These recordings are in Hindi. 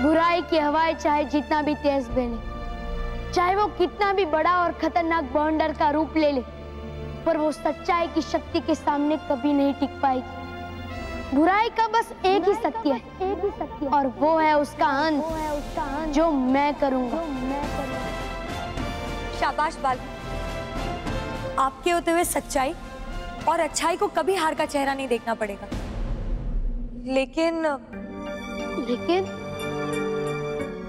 बुराई की हवाएं चाहे जितना भी तेज बहने, चाहे वो कितना भी बड़ा और खतरनाक बवंडर का रूप ले ले, पर वो सच्चाई की शक्ति के सामने कभी नहीं टिक पाएगी। बुराई का बस एक ही सत्य है, और वो है उसका अंत, जो मैं करूंगा। शाबाश बाल्वी, आपके होते हुए सच्चाई और अच्छाई को कभी हार का चेहरा नहीं देखना पड़ेगा।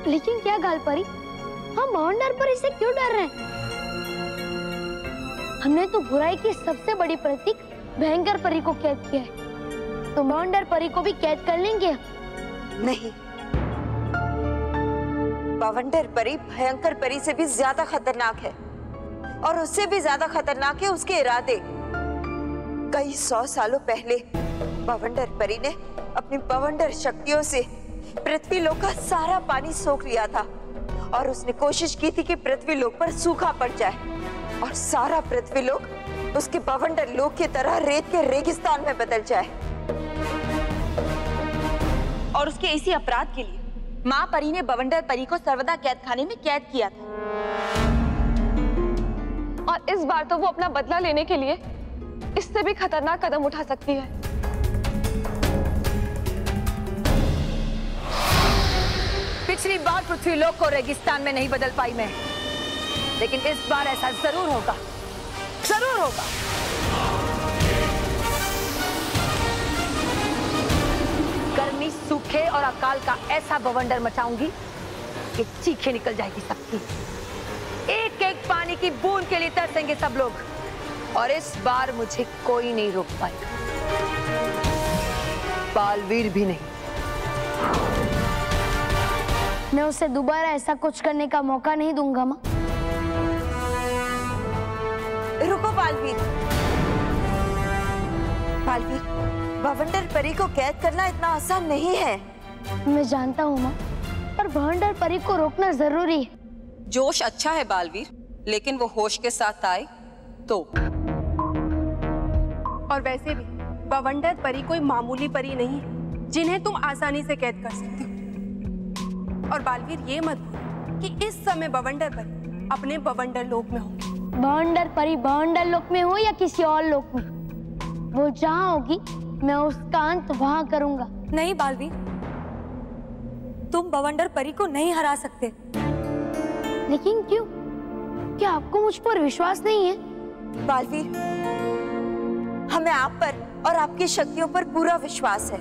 लेकिन क्या गालपरी, हम बवंडर परी से क्यों डर रहे हैं? हमने तो बुराई की सबसे बड़ी प्रतीक भयंकर परी को कैद किया है, तो बवंडर परी को भी कैद कर लेंगे। नहीं, बवंडर परी भयंकर परी से भी ज्यादा खतरनाक है, और उससे भी ज्यादा खतरनाक है उसके इरादे। कई 100 सालों पहले बवंडर परी ने अपनी बवंडर शक्तियों से पृथ्वी लोक का सारा पानी सोख लिया था, और उसने कोशिश की थी कि पृथ्वी लोक पर सूखा पड़ जाए और सारा पृथ्वी लोक उसके बवंडर लोक की तरह रेत के रेगिस्तान में बदल जाए। और उसके इसी अपराध के लिए माँ परी ने बवंडर परी को सर्वदा कैद खाने में कैद किया था। और इस बार तो वो अपना बदला लेने के लिए इससे भी खतरनाक कदम उठा सकती है। पिछली बार पृथ्वी लोक को रेगिस्तान में नहीं बदल पाई मैं, लेकिन इस बार ऐसा जरूर होगा, जरूर होगा। गर्मी, सूखे और अकाल का ऐसा बवंडर मचाऊंगी कि चीखें निकल जाएगी सबकी। एक एक पानी की बूंद के लिए तरसेंगे सब लोग, और इस बार मुझे कोई नहीं रोक पाएगा, बालवीर भी नहीं। मैं उसे दोबारा ऐसा कुछ करने का मौका नहीं दूंगा माँ। रुको बालवीर, बालवीर, बवंडर परी को कैद करना इतना आसान नहीं है। मैं जानता हूँ माँ, पर बवंडर परी को रोकना जरूरी है। जोश अच्छा है बालवीर, लेकिन वो होश के साथ आए तो। और वैसे भी बवंडर परी कोई मामूली परी नहीं है जिन्हें तुम आसानी से कैद कर सकते हो। और बालवीर ये मत भूल कि इस समय बवंडर परी अपने बवंडर लोक में होगी। बवंडर परी बवंडर लोक में हो या किसी और लोक में, वो जहाँ होगी मैं उसका अंत वहाँ करूंगा। नहीं बालवीर, तुम बवंडर परी को नहीं हरा सकते। लेकिन क्यों? क्या आपको मुझ पर विश्वास नहीं है? बालवीर, हमें आप पर और आपकी शक्तियों पर पूरा विश्वास है,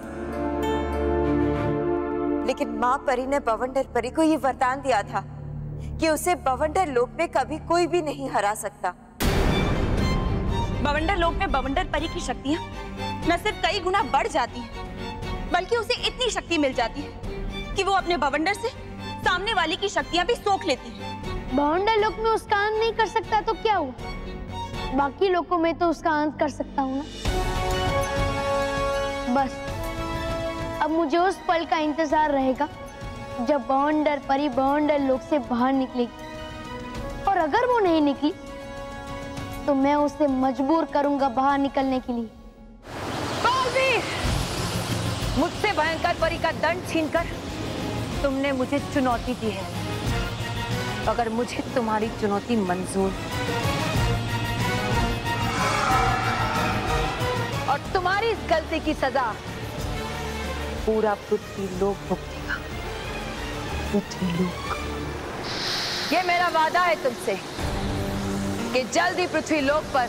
लेकिन माँ परी ने बवंडर परी को ये वरदान दिया था कि उसे बवंडर लोक में कभी कोई भी नहीं हरा सकता। बवंडर लोक में बवंडर परी की शक्तियाँ न सिर्फ कई गुना बढ़ जाती हैं, बल्कि उसे इतनी शक्ति मिल जाती है कि वो अपने बवंडर से सामने वाले की शक्तियाँ भी सोख लेती है। बवंडर लोक में उसका अंत नहीं कर सकता तो क्या हुआ? बाकी लोगों में तो उसका अंत कर सकता हूँ ना। बस अब मुझे उस पल का इंतजार रहेगा जब बवंडर परी बवंडर लोक से बाहर निकलेगी, और अगर वो नहीं निकली तो मैं उसे मजबूर करूंगा बाहर निकलने के लिए। बालवीर, मुझसे भयंकर परी का दंड छीनकर तुमने मुझे चुनौती दी है। अगर मुझे तुम्हारी चुनौती मंजूर और तुम्हारी इस गलती की सजा पूरा पृथ्वी लोक भुगतेगा। पृथ्वी लोक, ये मेरा वादा है तुमसे कि जल्द ही पृथ्वी लोक पर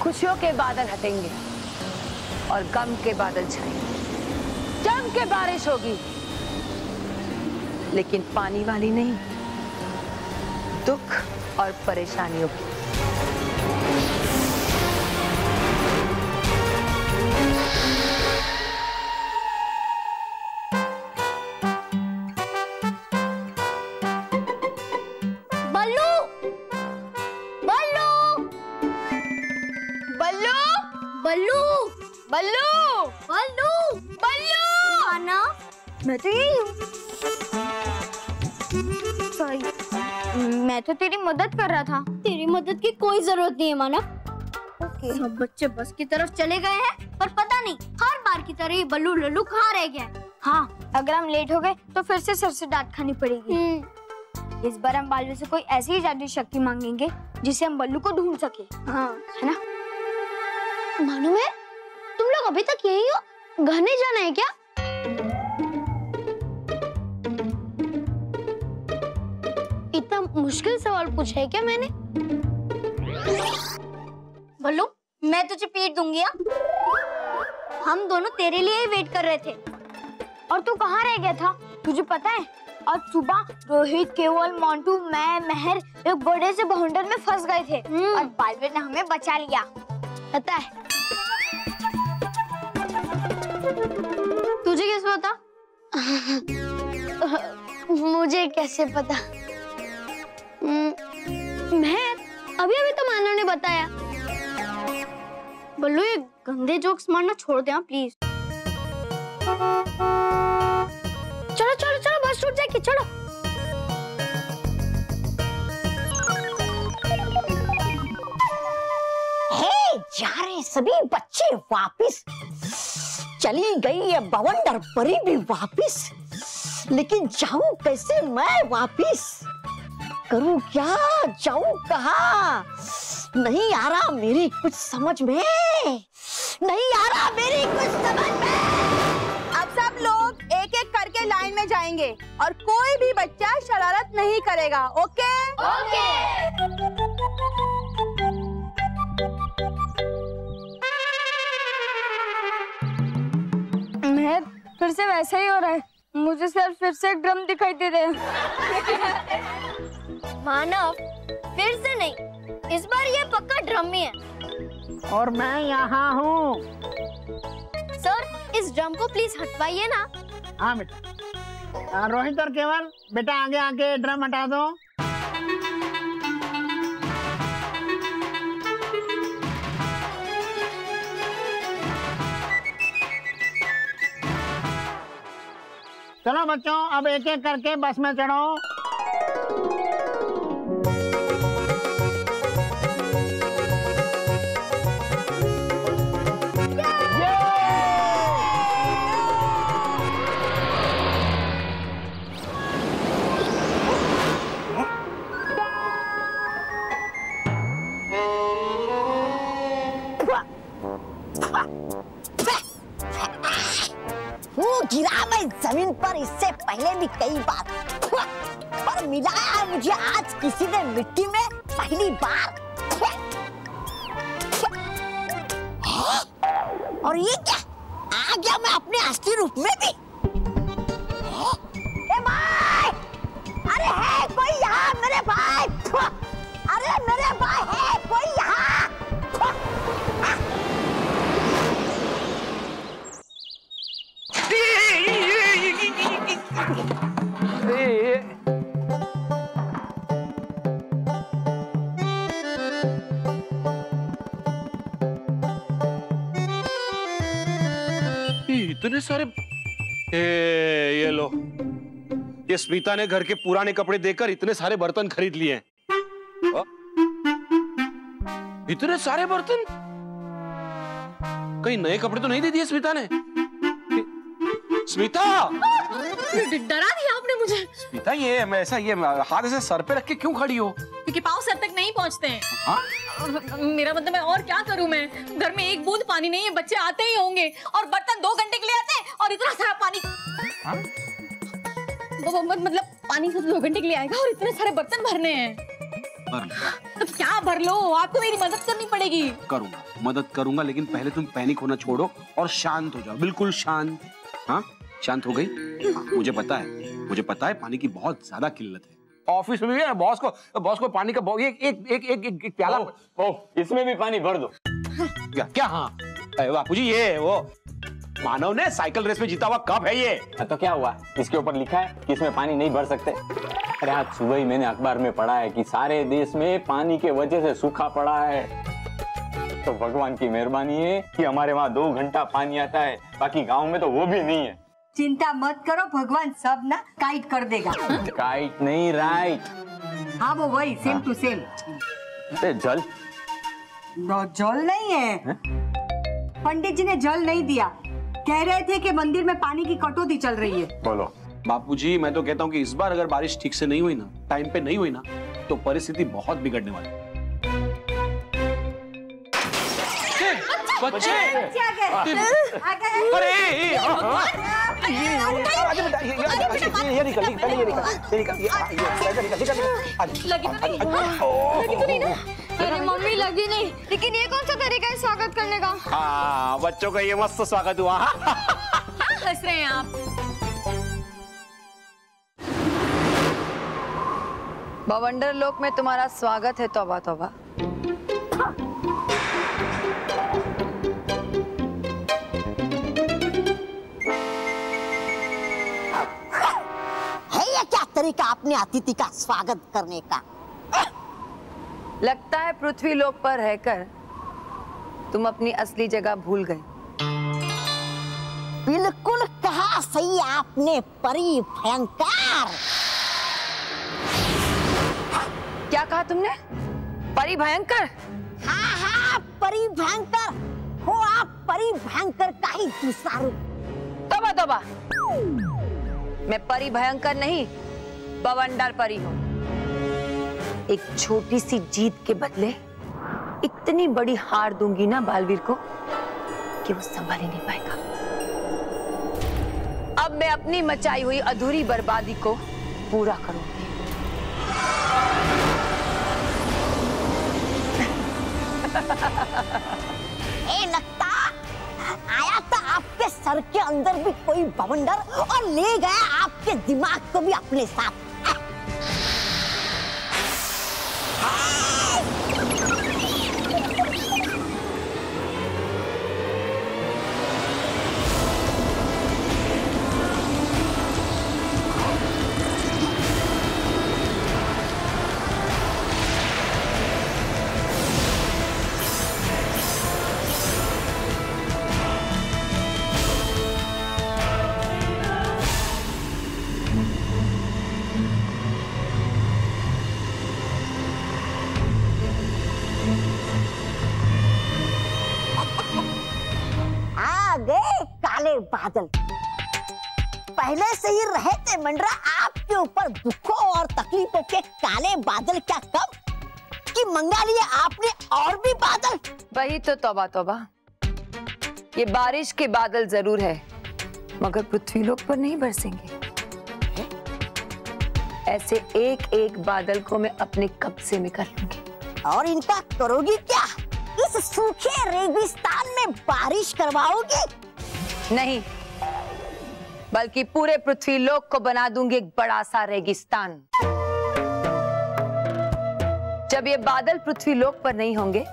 खुशियों के बादल हटेंगे और गम के बादल छाएंगे। जम के बारिश होगी, लेकिन पानी वाली नहीं, दुख और परेशानियों की। बल्लू, बल्लू, बल्लू, बल्लू, बल्लू, बल्लू, बल्लू। आना, मैं तो यही हूँ। सॉरी, मैं तो तेरी मदद कर रहा था। तेरी मदद की कोई जरूरत नहीं है मानव। ओके। सब बच्चे बस की तरफ चले गए हैं, पर पता नहीं हर बार की तरह ये बल्लू लल्लू कहाँ रह गया है। हाँ, अगर हम लेट हो गए तो फिर से सर से डांट खानी पड़ेगी। इस बार हम बालवीर से कोई ऐसी ही जादुई शक्ति मांगेंगे जिससे हम बल्लू को ढूंढ सके। हाँ, है ना? मानो मैं, तुम लोग अभी तक यही हो? घर नहीं जाना है क्या? इतना मुश्किल सवाल पूछा है क्या मैंने? बल्लू, मैं तुझे पीट दूंगी। हम दोनों तेरे लिए ही वेट कर रहे थे और तू कहाँ रह गया था? तुझे पता है आज सुबह रोहित, केवल, मोंटू, मैं, महर एक बड़े से भवंडर में फंस गए थे और बालवीर ने हमें बचा लिया। पता है? तुझे कैसे पता? मुझे कैसे पता? मैं अभी तो मानव ने बताया। बल्लू, ये गंदे जोक्स मारना छोड़ दे प्लीज। चलो चलो चलो, बस छूट जाएगी, चलो। हे, जा रहे सभी बच्चे वापिस। चली गई ये बवंडर परी भी वापिस, लेकिन जाऊं कैसे मैं वापिस? करूं क्या, जाऊं कहाँ? नहीं आ रहा मेरी कुछ समझ में, नहीं आ रहा मेरी कुछ समझ में। अब सब लोग एक एक करके लाइन में जाएंगे और कोई भी बच्चा शरारत नहीं करेगा। ओके? ओके। मैं फिर से वैसा ही हो रहा है। मुझे सर फिर से ड्रम दिखाई दे रहे हैं। मानव, फिर से नहीं, इस बार ये पक्का ड्रम ही है। और मैं यहाँ हूँ। सर, इस ड्रम को प्लीज हटवाइए ना। हाँ बेटा। रोहित और केवल, बेटा आगे आके ड्रम हटा दो। चलो बच्चों, अब एक एक करके बस में चढ़ो। गिरा मैं जमीन पर इससे पहले भी कई बार, पर मिलाया मुझे आज किसी ने मिट्टी में पहली बार। और ये क्या, आ गया मैं अपने असली रूप में भी। ए भाई, अरे है कोई यहाँ मेरे भाई? अरे मेरे भाई है कोई यहाँ? इतने सारे, ये लो, ये स्मिता ने घर के पुराने कपड़े देकर इतने सारे बर्तन खरीद लिए हैं। इतने सारे बर्तन, कहीं नए कपड़े तो नहीं दे दिए स्मिता ने? स्मिता, डरा दिया आपने मुझे। स्मिता, ये मैं ऐसा, ये हाथ ऐसे सर पे रख के क्यों खड़ी हो? क्योंकि पाँव सर तक नहीं पहुँचते हैं। हाँ? मेरा मतलब मैं और क्या करूं? मैं घर में एक बूंद पानी नहीं है, बच्चे आते ही होंगे और बर्तन 2 घंटे के लिए आते हैं और इतना सारा पानी। हाँ? मतलब पानी सिर्फ 2 घंटे के लिए आएगा और इतने सारे बर्तन भरने हैं। भर लो। तो क्या भर लो? आपको मेरी मदद करनी पड़ेगी। करूंगा, मदद करूंगा, लेकिन पहले तुम पैनिक होना छोड़ो और शांत हो जाओ, बिल्कुल शांत। हाँ, शांत हो गई? हाँ, मुझे पता है पानी की बहुत ज्यादा किल्लत है। ऑफिस में भी है, बॉस को पानी का एक प्याला। इसमें भी पानी भर दो। क्या? हाँ बापू जी, ये वो मानव ने साइकिल रेस में जीता हुआ कप है ये। तो क्या हुआ, इसके ऊपर लिखा है कि इसमें पानी नहीं भर सकते। अरे आज सुबह ही मैंने अखबार में पढ़ा है कि सारे देश में पानी के वजह से सूखा पड़ा है। तो भगवान की मेहरबानी है कि हमारे वहाँ 2 घंटा पानी आता है, बाकी गाँव में तो वो भी नहीं है। चिंता मत करो, भगवान सब ना काइट कर देगा। काइट नहीं, राइट। हाँ वो वही, सेम टू सेम। जल? जल नहीं है, पंडित जी ने जल नहीं दिया, कह रहे थे कि मंदिर में पानी की कटौती चल रही है। बोलो। बापूजी, मैं तो कहता हूँ कि इस बार अगर बारिश ठीक से नहीं हुई ना, टाइम पे नहीं हुई ना, तो परिस्थिति बहुत बिगड़ने वाली है। बच्चे अरे ये निकल अरे मम्मी लगी नहीं, लेकिन ये कौन सा तरीका है स्वागत करने का? हाँ, बच्चों का ये मस्त स्वागत हुआ। हंस रहे हैं आप। बवंडर लोक में तुम्हारा स्वागत है। तौबा तौबा। है ये क्या तरीका अपने अतिथि का स्वागत करने का? लगता है पृथ्वी लोक पर रहकर तुम अपनी असली जगह भूल गए। बिल्कुल कहा सही आपने परी भयंकर। क्या कहा तुमने? परी भयंकर? हाँ हाँ, परी भयंकर हो आप। परी भयंकर का ही दूसरा रूप। तौबा तौबा, मैं परी भयंकर नहीं, बवंडर परी हूँ। एक छोटी सी जीत के बदले इतनी बड़ी हार दूंगी ना बालवीर को कि वो संभाल ही नहीं पाएगा। अब मैं अपनी मचाई हुई अधूरी बर्बादी को पूरा करूंगी। लगता आया था आपके सर के अंदर भी कोई बवंडर और ले गया आपके दिमाग को भी अपने साथ। काले बादल पहले से ही रहे थे मंडरा आपके ऊपर दुखों और तकलीफों के काले बादल। क्या कम कि मंगा लिए आपने और भी बादल। वही तो तौबा तौबा, ये बारिश के बादल जरूर है मगर पृथ्वी लोक पर नहीं बरसेंगे। ऐसे एक एक बादल को मैं अपने कब्जे में कर लूंगी। और इनका करोगी क्या? इस सूखे रेगिस्तान में बारिश करवाओगी? नहीं, बल्कि पूरे पृथ्वी लोक को बना दूंगी एक बड़ा सा रेगिस्तान। जब ये बादल पृथ्वी लोक पर नहीं होंगे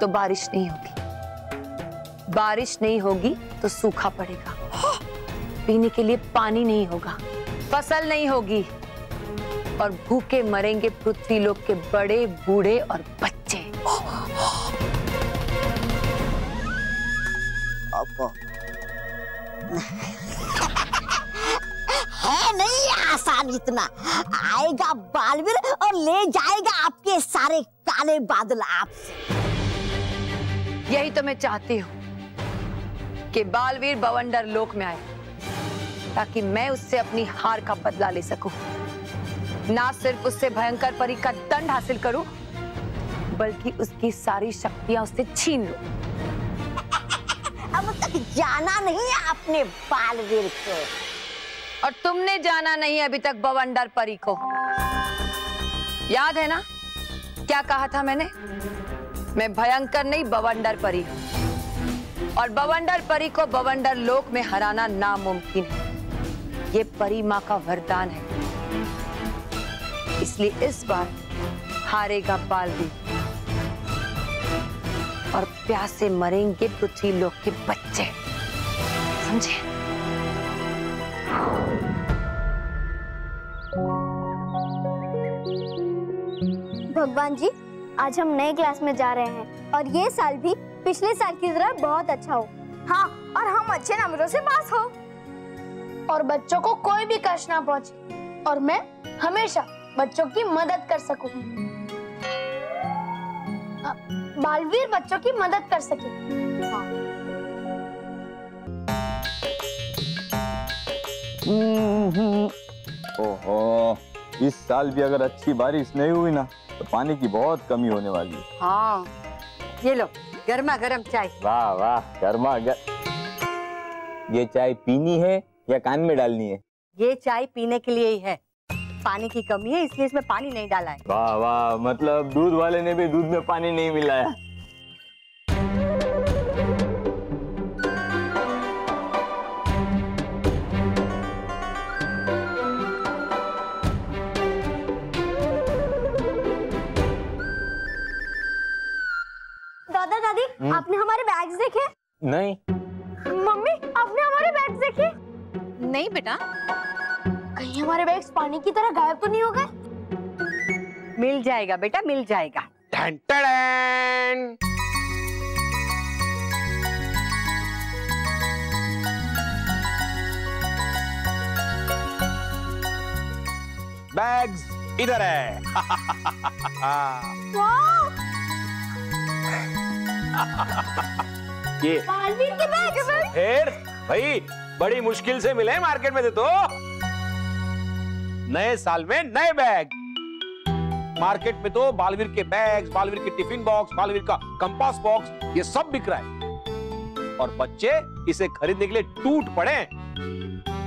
तो बारिश नहीं होगी। बारिश नहीं होगी तो सूखा पड़ेगा, पीने के लिए पानी नहीं होगा, फसल नहीं होगी और भूखे मरेंगे पृथ्वी लोक के बड़े बूढ़े और बच्चे। है नहीं आसान इतना। आएगा बालवीर और ले जाएगा आपके सारे काले बादल आपसे। यही तो मैं चाहती हूँ कि बालवीर बवंडर लोक में आए ताकि मैं उससे अपनी हार का बदला ले सकूं। ना सिर्फ उससे भयंकर परी का दंड हासिल करूं, बल्कि उसकी सारी शक्तियां उससे छीन लूं। अब तक जाना नहीं है आपने बालवीर को, और तुमने जाना नहीं अभी तक बवंडर परी को। याद है ना क्या कहा था मैंने? मैं भयंकर नहीं बवंडर परी हूं, और बवंडर परी को बवंडर लोक में हराना नामुमकिन है। ये परी माँ का वरदान है, इसलिए इस बार हारेगा बालवीर और प्यास से मरेंगे पृथ्वी लोक के बच्चे। समझे? भगवान जी, आज हम नए क्लास में जा रहे हैं और ये साल भी पिछले साल की तरह बहुत अच्छा हो। हाँ, और हम अच्छे नंबरों से पास हो और बच्चों को कोई भी कष्ट ना पहुंचे और मैं हमेशा बच्चों की मदद कर सकूं। बालवीर बच्चों की मदद कर सके। हाँ। ओहो, इस साल भी अगर अच्छी बारिश नहीं हुई ना तो पानी की बहुत कमी होने वाली है। हाँ, ये लो गर्मा गर्म चाय। वाह वाह, गर्मा गर्म। ये चाय पीनी है या कान में डालनी है? ये चाय पीने के लिए ही है। पानी की कमी है इसलिए इसमें पानी नहीं डाला है। वाह वाह, मतलब दूध वाले ने भी दूध में पानी नहीं मिलाया। दादा दादी, आपने हमारे बैग्स देखे? नहीं। मम्मी, आपने हमारे बैग्स देखे? नहीं बेटा। कहीं हमारे बैग्स पानी की तरह गायब तो नहीं हो गए? मिल जाएगा बेटा, मिल जाएगा। Ton ton. बैग्स इधर है। ये बालवीर के बैग्स। फिर भाई बड़ी मुश्किल से मिले मार्केट में तो नए साल में नए बैग। मार्केट में तो बालवीर के बैग्स, बालवीर के टिफिन बॉक्स, बालवीर का कंपास बॉक्स, ये सब बिक रहा है और बच्चे इसे खरीदने के लिए टूट पड़े।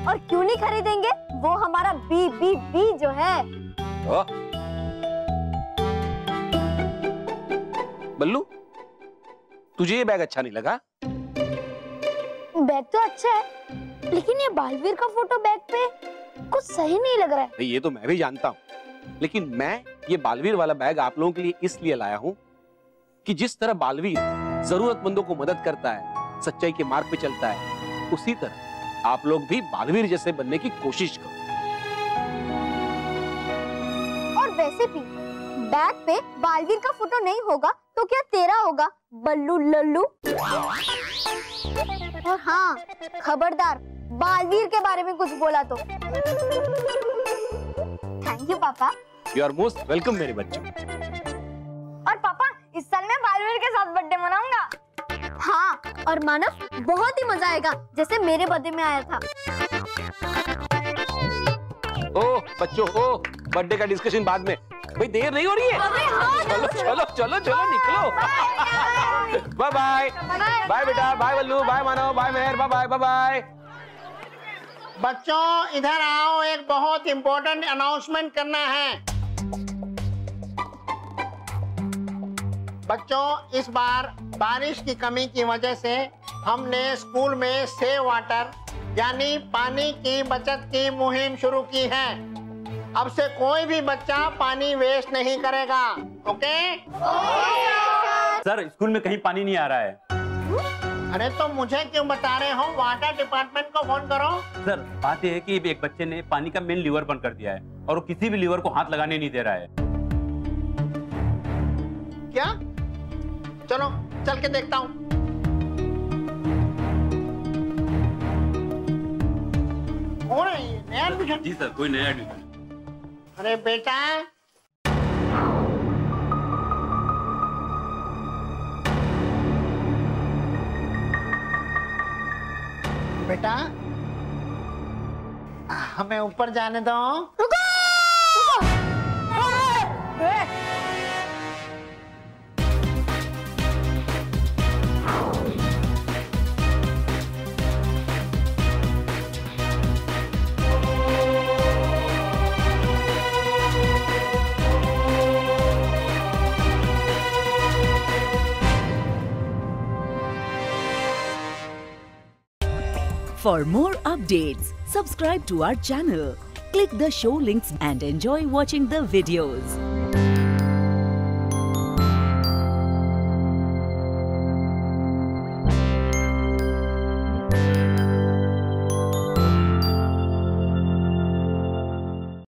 और क्यों नहीं खरीदेंगे? वो हमारा बी बी बी जो है। बल्लू, तुझे ये बैग अच्छा नहीं लगा? बैग तो अच्छा है, लेकिन ये बालवीर का फोटो बैग पे कुछ सही नहीं लग रहा है। ये तो मैं भी जानता हूँ, लेकिन मैं ये बालवीर वाला बैग आप लोगों के लिए इसलिए लाया हूँ कि जिस तरह बालवीर जरूरतमंदों को मदद करता है, सच्चाई के मार्ग पे चलता है, उसी तरह आप लोग भी बालवीर जैसे बनने की कोशिश करो। और वैसे भी बैग पे बालवीर का फोटो नहीं होगा तो क्या तेरा होगा, बल्लू लल्लू? और हाँ, खबरदार बालवीर के बारे में कुछ बोला तो। थैंक यू पापा। यू आर मोस्ट वेलकम मेरे बच्चों। और पापा, इस साल मैं बालवीर के साथ बर्थडे मनाऊंगा। हाँ, और मानव, बहुत ही मजा आएगा जैसे मेरे बर्थडे में आया था। ओह बच्चों, ओह बर्थडे का डिस्कशन बाद में, भाई देर नहीं हो रही है? चलो चलो चलो चलो निकलो। बाय बाय बाय बेटा, बाय बल्लू, बाय मानव, बाय मेहर, बाय बाय बाय बाय। बच्चों इधर आओ, एक बहुत इंपॉर्टेंट अनाउंसमेंट करना है। बच्चों, इस बार बारिश की कमी की वजह से हमने स्कूल में सेव वाटर यानी पानी की बचत की मुहिम शुरू की है। अब से कोई भी बच्चा पानी वेस्ट नहीं करेगा, ओके? सर, स्कूल में कहीं पानी नहीं आ रहा है। अरे तो मुझे क्यों बता रहे हो? वाटर डिपार्टमेंट को फोन करो। सर, बात यह है कि एक बच्चे ने पानी का मेन लीवर बंद कर दिया है और वो किसी भी लीवर को हाथ लगाने नहीं दे रहा है। क्या? चलो चल के देखता हूँ। कौन है ये? नया एडमिशन? जी सर, कोई नया एडमिशन। अरे बेटा, बेटा हमें ऊपर जाने दो। For more updates, subscribe to our channel, click the show links and enjoy watching the videos.